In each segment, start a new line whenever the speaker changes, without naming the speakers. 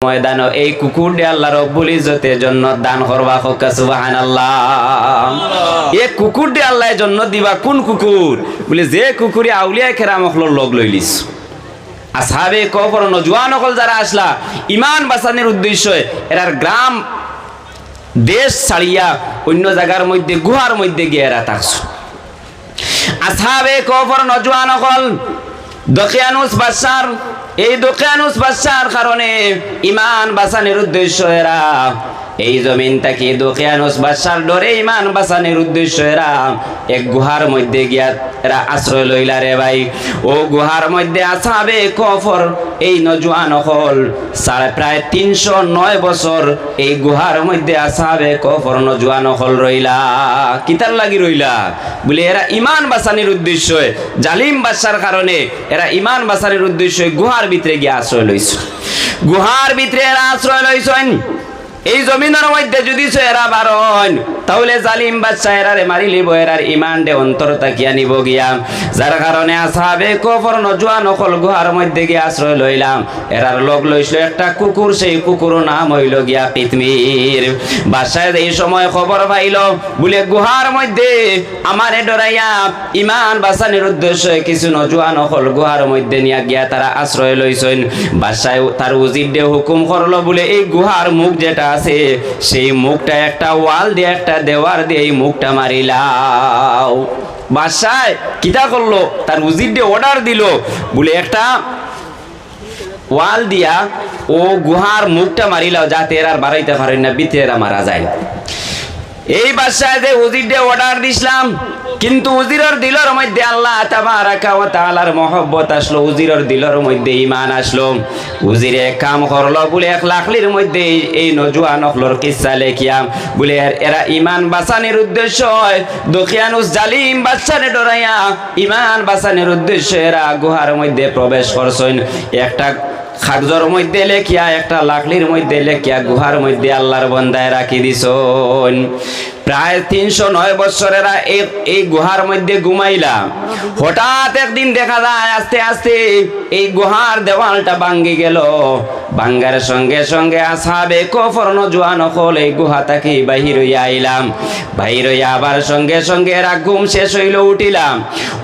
ময়দান এই কুকুর দিয়ে আল্লাহ রব্বুল ইজ্জতের জন্য দান করবা হোক সুবহানাল্লাহ। এই কুকুর দিয়ে আল্লাহর জন্য দিবা কোন কুকুর বলে যে কুকুরে আউলিয়া কেরাম হলর লগ লইলিস আসহাবে কফর নজওয়ান হল যারা আসলা ইমান বাঁচানোর উদ্দেশ্যে এরার গ্রাম দেশ ছাড়িয়া অন্য জায়গার মধ্যে গুহার মধ্যে গিয়ে এরা থাকছ। আসহাবে কফর নজওয়ান হল দকিয়ানুস বাদশার এই দকিয়ানুস বাদশার কারণে ইমান বাঁচানোর উদ্দেশ্য এরা এই জমিন থেকে দকিয়ানুস বাদশার ডরে ইমান বাঁচানোর উদ্দেশ্য এরা এক গুহার মধ্যে গিয়া এরা আশ্রয় লইলা রে ভাই। ও গুহার মধ্যে আসহাবে কফর এই নজওয়ান হল প্রায় 309 বছর এই গুহার মধ্যে আসহাবে কফর নজওয়ান হল রইলা। কিতার লাগি রইলা বলে এরা ইমান বাঁচানোর উদ্দেশ্যে জালিম বাদশার কারণে এরা ইমান বাঁচানোর উদ্দেশ্যে গুহার ভিতরে গিয়ে আশ্রয় লইছ। গুহার ভিতরে এরা আশ্রয় লইছেন। এই জমিনের মধ্যে যদি এরা বারণ তাহলে জালিম বাদশা এরারে মারি লিব, এরার ইমান দে অন্তর তাকিয়া নিব গিয়া। যার কারণে আসহাবে কফর নজওয়ান হল গুহার মধ্যে গিয়ে আশ্রয় লইলাম। এরার লোক লইছিল একটা কুকুর, সেই কুকুর নাম হইল গিয়া কিতমির। বাদশায় এই সময় খবর পাইল বলে গুহার মধ্যে আমারে ডরাইয়া ইমান বাঁচানোর উদ্দেশ্যে কিছু নজওয়ান হল গুহার মধ্যে নিয়ে গিয়া তারা আশ্রয় লইছেন। বাদশায় তার উজির দিয়ে হুকুম করলো বলে এই গুহার মুখ যেটা আছে সেই মুখটা একটা ওয়াল দিয়ে একটা দেওয়ার দিয়ে এই মুখটা মারিলাও। বাদশায় কিতা করলো তার উজির দিয়ে অর্ডার দিল বলে একটা ওয়াল দিয়া ও গুহার মুখটা মারিলাও যাতে এরা বাড়াইতে পারেন না, ভিতরে এরা মারা যায়। এই বাদশায় যে উজির দিয়ে অর্ডার দিছিলাম কিন্তু উজিরের দিলের মধ্যে আল্লাহ তাবারাকা ওয়া তাআলার মহব্বত আসলো, উজিরের দিলের মধ্যে ঈমান আসলো। উজিরে কাম করলো বলে 1 লাখলির মধ্যে এই নজওয়ান হলর কিসসা লেখিয়া বলে এরা ঈমান বাঁচানোর উদ্দেশ্য দকিয়ানুস জালিম বাদশারে ডরাইয়া ঈমান বাঁচানোর উদ্দেশ্যে এরা গুহার মধ্যে প্রবেশ করছেন। একটা কাগজের মধ্যে লেখিয়া একটা লাকড়ির মধ্যে লেখিয়া গুহার মধ্যে আল্লাহর বান্দায় রাখি দিছেন। প্রায় 309 বছরেরা এই গুহার মধ্যে ঘুমাইলা। হঠাৎ একদিন দেখা যায় আস্তে আস্তে এই গুহার দেওয়ালটা ভাঙ্গি গেল। ভাঙ্গার সঙ্গে সঙ্গে আসহাবে কফর নজওয়ান হল এই গুহা থেকে বাহির হইয়া আইলাম। বাহির হইয়া আবার সঙ্গে সঙ্গে এরা ঘুম শেষ হইল, উঠিলাম।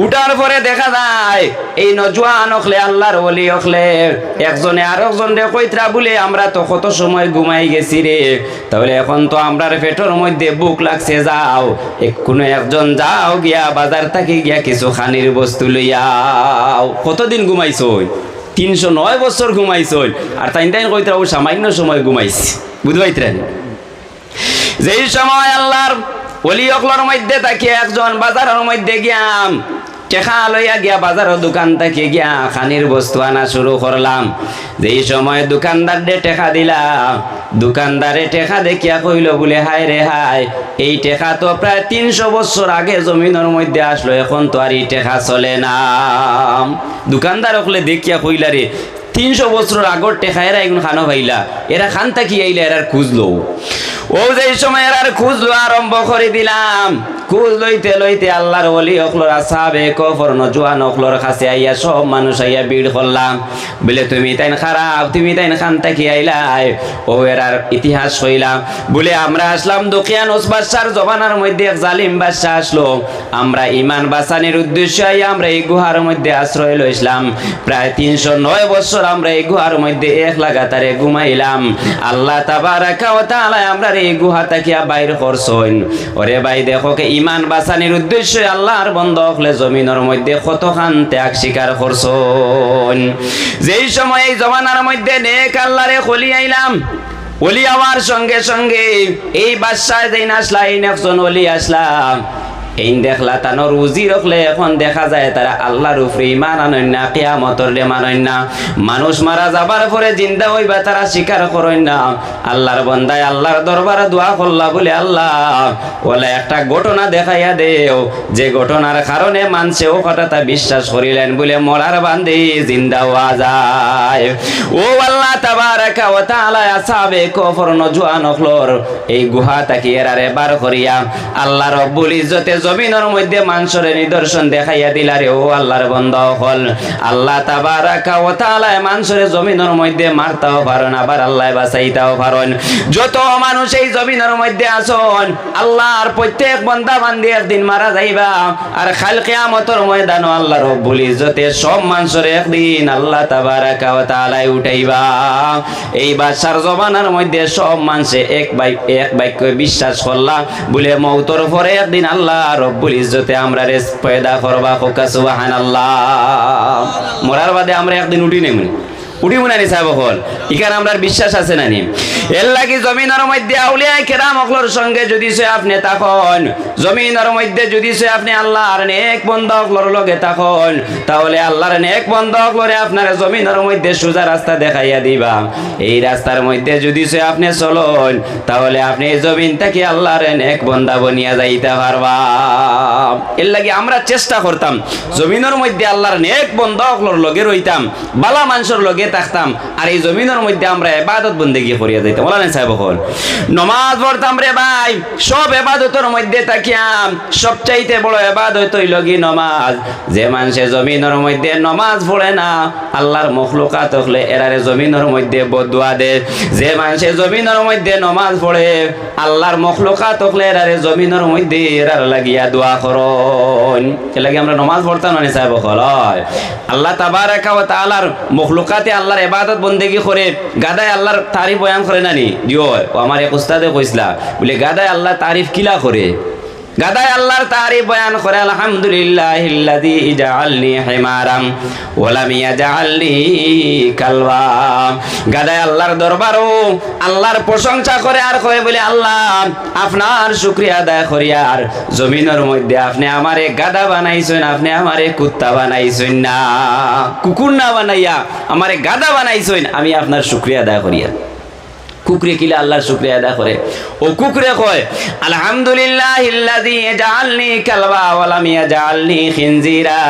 উঠার পরে দেখা যায় এই নজওয়ান হলে আল্লাহর ওলি হলে একজনে আরেকজন রে কইত্রা বলে আমরা তো কত সময় ঘুমাই গেছি রে, তাহলে এখন তো আমরার পেটের মধ্যে বুক লাগছে, যাও কোনো একজন যাও গিয়া বাজার থেকে গিয়া কিছু খানির বস্তু লইয়াও। কতদিন ঘুমাইছো? 309 বছর ঘুমাইছো। আর তাই কইত্রা ও সামান্য সময় ঘুমাইছি, বুঝতে পাইত্রেন? যেই সময় আল্লাহর ওলি হকলর মধ্যে তাকে একজন বাজারের মধ্যে গিয়াম টেকা লইয়া গিয়া বাজারের দোকান থেকে গিয়া খানির বস্তু আনা শুরু করলাম। যেই সময় দোকানদার ডে টেকা দিলাম, দোকানদারে টেকা দেখিয়া কইল বলে হায় রে হায়, এই টেকা তো প্রায় 300 বছর আগে জমিনের মধ্যে আসলো, এখন তো আর এই টেকা চলে না। দোকানদার হলে দেখিয়া কইলা রে 300 বছর আগর টেকা এরা এখন খানো পাইলা, এরা খান থাকি আইলা এরার খুঁজলো। ও যে সময় এরার খুঁজলো আরম্ভ করে দিলাম। খুঁজ লইতে লইতে আল্লাহর ওলি হকলর আসহাবে কফর নজওয়ান হকলর কাছে আইয়া সব মানুষ আইয়া ভিড় করলাম বলে তুমি তাইন খারাপ, তুমি তাইন খান থাকি আইলাই। ও এরার ইতিহাস হইলাম বলে আমরা আসলাম দকিয়ানুস বাদশার জমানার মধ্যে এক জালিম বাদশা আসলো। আমরা ঈমান বাঁচানোর উদ্দেশ্যে আইয়া আমরা এই গুহার মধ্যে আশ্রয় লইছিলাম। প্রায় 309 বছর আমরা এই গুহার মধ্যে এক লাগাতারে ঘুমাইলাম। আল্লাহ তাবারাকা ওয়া তাআলা আমরা এই গুহা থেকে বাইর করছেন। ওরে ভাই দেখো কে ঈমান বাঁচানোর উদ্দেশ্যে আল্লাহর বান্দা হলে জমিনের মধ্যে কতখান ত্যাগ স্বীকার করছেন। যেই সময় এই জমানার মধ্যে নেক আল্লাহরে খলি আইলাম, ওলি আমার সঙ্গে সঙ্গে এই বাদশায় যেই আসলা এই একজন ওলি আসলাম। এই দেখলা তানোর উজির হলে এখন দেখা যায় তারা আল্লাহর উপরে ঈমান আনেন না, কিয়ামতের ডে মানেন না। মানুষ মারা যাবার পরে জিন্দা হইবা তারা স্বীকার করেন না। আল্লাহর বান্দায় আল্লাহর দরবারে দোয়া করলা বলে আল্লাহ ওলা একটা ঘটনা দেখাইয়া দেও, যে ঘটনার কারণে মানুষে ও কথাটা বিশ্বাস করিলেন বলে মরার বান্দে জিন্দা হওয়া যায়। ও আল্লাহ তাবারাকা ওয়া তাআলা আসহাবে কফর নজওয়ান হলর এই গুহা থেকে এরারে বার করিয়া আল্লাহ রব্বুল ইজ্জতে জমিনের মধ্যে মানুষের নিদর্শন দেখাইয়া দিলা রে ও আল্লাহর বান্দা হল আল্লাহ তাবারাকা ওয়া তাআলা মানুষের জমিনের মধ্যে মারতাও পারেন আবার আল্লাহ বাঁচাইতাও পারেন যত মানুষ এই জমিনের মধ্যে আসন আল্লাহর প্রত্যেক বান্দা বান্দি একদিন মারা যাইবা আর কাল কিয়ামতের ময়দানে আল্লাহ রব্বুল ইজ্জতে সব মানুষের একদিন আল্লাহ তাবারাকা ওয়া তাআলা উঠাইবা এই বাদশার জমানার মধ্যে সব মানুষে এক বাক্য বিশ্বাস করলা বলে মওতর পরে একদিন আল্লাহ রব্বুল ইজ্জতে আমরা রে পয়দা করবা হোকা সুবহানাল্লাহ মরার বাদে আমরা একদিন উঠি নেমনি উঠি মুনানি সাহেব হল এখানে আমরা বিশ্বাস আছে নানি এর লাগি জমিনের মধ্যে আউলিয়া কেরাম হকলর সঙ্গে যদি সে আপনি তখন জমিনের মধ্যে যদি সে আপনি আল্লাহর নেক বান্দা হকলর লগে তখন তাহলে আল্লাহর নেক বান্দা হকলরে আপনার জমিনের মধ্যে সোজা রাস্তা দেখাইয়া দিবা এই রাস্তার মধ্যে যদি সে আপনি চলন তাহলে আপনি এই জমিন থেকে আল্লাহর নেক বান্দা বনিয়া যাইতে পারবা এর লাগি আমরা চেষ্টা করতাম জমিনের মধ্যে আল্লাহর নেক বান্দা হকলর লগে রইতাম বালা মানুষের লগে থাকতাম আর এই জমিনের মধ্যে আমরা ইবাদত বন্দেগী করিয়া যাইতাম বলেন সাহেব হল নামাজ পড়তাম রে ভাই সব ইবাদতের মধ্যে থাকিয়াম সবচাইতে বড় ইবাদত হইল কি নামাজ যে মানুষে জমিনের মধ্যে নামাজ পড়ে না আল্লাহর মখলুকাত হলে এরারে জমিনের মধ্যে বদুয়া দে যে মানুষে জমিনের মধ্যে নামাজ পড়ে আল্লাহর মখলুকাত হলে এরারে জমিনের মধ্যে এরার লাগিয়া দোয়া করন এর লাগি আমরা নামাজ পড়তাম না সাহেব হল আল্লাহ তাবারাকা ওয়া তাআলার মখলুকাতে আল্লাহর ইবাদত বন্দেগী করে গাদায় আল্লাহর তারিফ বয়ান করে নানি জিও আমার এক উস্তাদে কইসলা বলে গাদায় আল্লাহ তারিফ কিলা করে গাদায় আল্লাহর তারিফ বয়ান করে আলহামদুলিল্লাহিল্লাযী জাআলনি হিমারাম ওয়া লাম ইয়াজআলনি কালবা গাদায় আল্লাহর দরবারও আল্লাহর প্রশংসা করে আর কয় বলে আল্লাহ আপনার শুকরিয়া আদায় করি আর জমিনের মধ্যে আপনি আমারে গাদা বানাইছেন আপনি আমারে কুত্তা বানাইছেন না কুকুর না বানাইয়া আমারে গাদা বানাইছেন আমি আপনার শুকরিয়া আদায় করি আর কুকুরে কিলা আল্লাহর শুকরিয়া আদা করে ও কুকুরে কয় আলহামদুলিল্লাহিল্লাযী জাআলনি কালবা ওয়া লাম ইয়াজআলনি খিনজিরা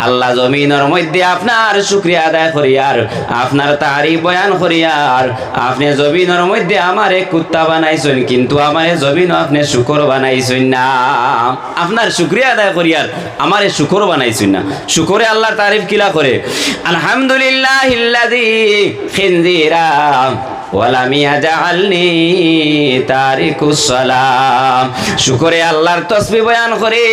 আল্লাহ জমিনের মধ্যে আপনার শুকরিয়া আদায় করি আর আপনার তারিফ বয়ান করি আর আপনি জমিনের মধ্যে আমারে কুত্তা বানাইছেন কিন্তু আমারে জমিন আপনি শুকর বানাইছেন না আপনার শুকরিয়া আদায় করি আর আমারে শুকর বানাইছেন না শুকরে আল্লাহর তারিফ কিলা করে আলহামদুলিল্লাহিল্লাযী খিনজিরা ওয়ালাম ইয়াজআলনি তারিকুস সালাম শুকরে আল্লাহর তাসবিহ বয়ান করে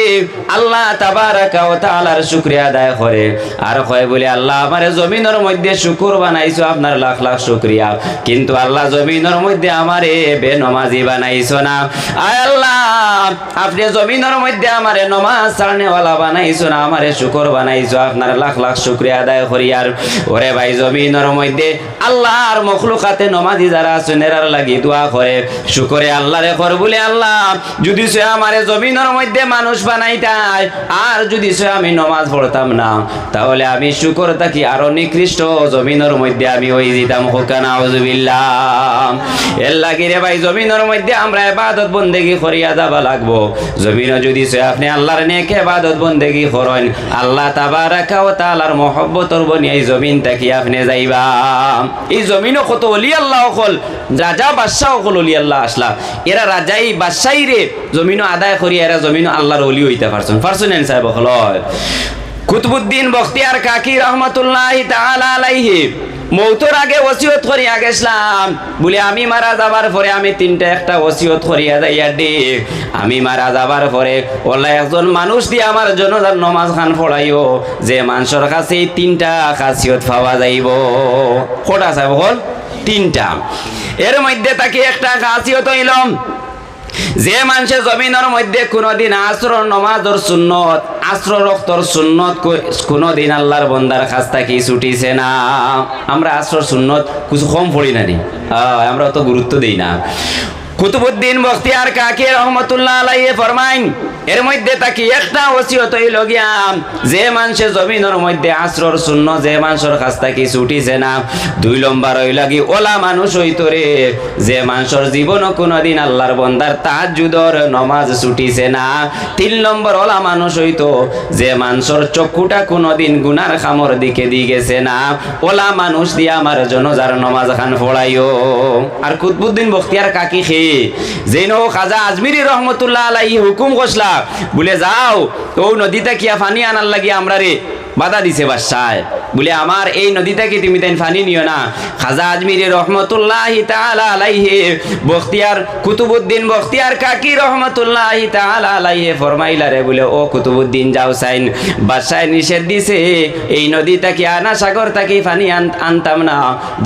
আল্লাহ তাবারাকা ওয়া তাআলার শুকরিয়া আদায় করে আর কয় বলে আল্লাহ আমারে জমিনের মধ্যে শুকর বানাইছো আপনার লাখ লাখ শুকরিয়া কিন্তু আল্লাহ জমিনের মধ্যে আমারে বেনমাজি বানাইছো না আয় আল্লাহ আপনি জমিনের মধ্যে আমারে নামাজ ছাড়নেওয়ালা বানাইছো না আমারে শুকর বানাইছো আপনার লাখ লাখ শুকরিয়া আদায় করি আর ওরে ভাই জমিনের মধ্যে আল্লাহর মখলুকাতে নামাজি যারা আছেন এরার লাগি দোয়া করে শুকরে আল্লাহরে কর বলে আল্লাহ যদি সে আমারে জমিনের মধ্যে মানুষ বানাইতাই আর যদি সে আমি নামাজ পড়তাম না তাহলে আমি শুকর থাকি আরো নিকৃষ্ট জমিনের মধ্যে আমি ওই দিতাম হোকা নাউযুবিল্লাহ এর লাগি রে ভাই জমিনের মধ্যে আমরা ইবাদত বন্দেগী করিয়া যাবা লাগবো জমিনে যদি সে আপনি আল্লাহর নেক ইবাদত বন্দেগী করেন আল্লাহ তাবারাকা ওয়া তাআলার মহব্বতর বনি এই জমিন থেকে আপনি যাইবা এই জমিনও কত ওলি আল্লাহ হল রাজা বাদশাহ হল ওলি আল্লাহ আসলা এরা রাজাই বাদশাহী রে জমিনও আদায় করিয়া এরা জমিনও আল্লাহর ওলি হইতে পারছেন সাহেব হল কুতুবউদ্দিন বখতিয়ার কাকি রহমাতুল্লাহি তাআলা আলাইহি মৌতর আগে ওসিয়ত করিয়া গেছিলাম বলে আমি মারা যাবার পরে আমি একটা ওসিয়ত করিয়া যাইয়া দে আমি মারা যাবার পরে ওলা একজন মানুষ দিয়ে আমার জনাজার নামাজ খান পড়াইও যে মানুষের কাছে এই 3টা খাসিয়ত পাওয়া যাইব কটা সাহেব হল 3টা এর মধ্যে তাকে একটা খাসিয়ত হইলাম যে মানুষে জমিনের মধ্যে কোনদিন আসর নামাজের সুন্নত আসর রক্তর সুন্নত কোনদিন আল্লাহর বান্দার কাছ থেকে ছুটিছে না আমরা আসর সুন্নত কিছু কম পড়ি না আমরা অত গুরুত্ব দেই না কুতুবউদ্দিন বখতিয়ার কাকি রহমাতুল্লাহ আলাইহি ফরমাইন এর মধ্যে তাকে একটা ওসিয়ত হইল গিয়া যে মানুষে জমিনের মধ্যে আসরর সুন্নত যে মানুষের কাছ থেকে ছুটিছে না 2 নম্বর হইল কি ওলা মানুষ হইতো রে যে মানুষের জীবন কোনদিন আল্লাহর বান্দার তাহাজ্জুদর নামাজ ছুটিছে না 3 নম্বর ওলা মানুষ হইতো যে মানুষের চক্ষুটা কোনদিন গুনার খামর দিকে গেছে না ওলা মানুষ দিয়া আমার জনাজার নামাজ খান পড়াইও আর কুতুবউদ্দিন বখতিয়ার কাকি গেছে যেন খাজা আজমিরি রহমতুল্লাহ আলাইহি হুকুম করছলা বলে যাও ও নদীতে কিয়া পানি আনার লাগি আমরা রে বাধা দিছে বাদশায় বলে আমার এই নদীটাকে তুমি তাই পানি নিও না। খাজা আজমিরি রহমতুল্লাহি তাআলা আলাইহি বখতিয়ার কুতুবউদ্দিন বখতিয়ার কাকি রহমতুল্লাহি তাআলা আলাইহি ফরমাইলা রে বলে ও কুতুবউদ্দিন যাও সাইন বাদশায় নিষেধ দিছে এই নদীটাকে আনা সাগর থেকে পানি আনতাম না,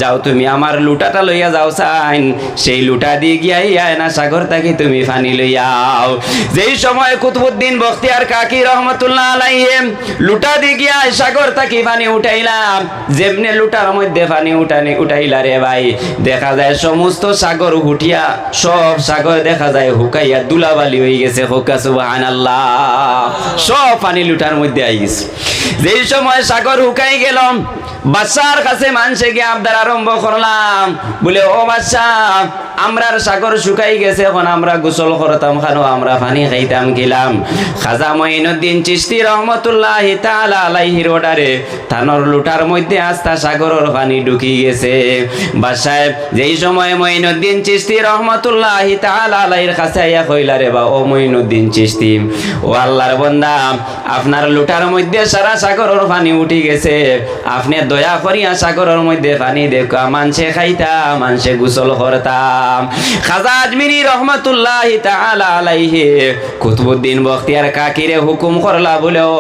যাও তুমি আমার লুটাটা লইয়া যাও সাইন সেই লুটা দিয়ে গিয়াই আয়না সাগর থেকে তুমি পানি লইয়াও। যেই সময় কুতুবউদ্দিন বখতিয়ার কাকি রহমতুল্লাহ আলাইহি লুটা দিয়ে গিয়া সাগর থেকে পানি উঠাইলাম, যেমনে লুটার মধ্যে পানি উঠাইলা রে ভাই দেখা যায় সমস্ত সাগর হুটিয়া সব সাগর দেখা যায় হুকাইয়া দুলাবালি হয়ে গেছে। হুকা সুবহানাল্লাহ, সব পানি লুটার মধ্যে আই গেছে। যেই সময় সাগর হুকাই গেলাম বাদশার কাছে মানুষে গিয়ে আবদার আরম্ভ করলাম বলে ও বাদশাহ আমরার সাগর শুকাই গেছে, এখন আমরা গোসল করতাম খানো, আমরা পানি খাইতাম গেলাম। খাজা মঈনুদ্দিন চিশতি রহমতুল্লাহি তাআলা আলাইহির অর্ডারে থানর লুটার মধ্যে আস্তা সাগরের পানি ঢুকি গেছে। বাদশাহ যেই সময় মঈনুদ্দিন চিশতি রহমতুল্লাহি তাআলা আলাইহির কাছে আইয়া কইলা রে বা ও মঈনুদ্দিন চিশতি ও আল্লাহর বান্দা আপনার লুটার মধ্যে সারা সাগরের পানি উঠি গেছে, আপনি দয়া করিয়া সাগরের মধ্যে পানি দেখা মানুষে খাইতাম মানুষে গোসল করতাম। খাজা আজমিরি রহমতুল্লাহি তাআলা আলাইহি কুতুবউদ্দিন বখতিয়ার কাকিরে হুকুম করলা বলে ও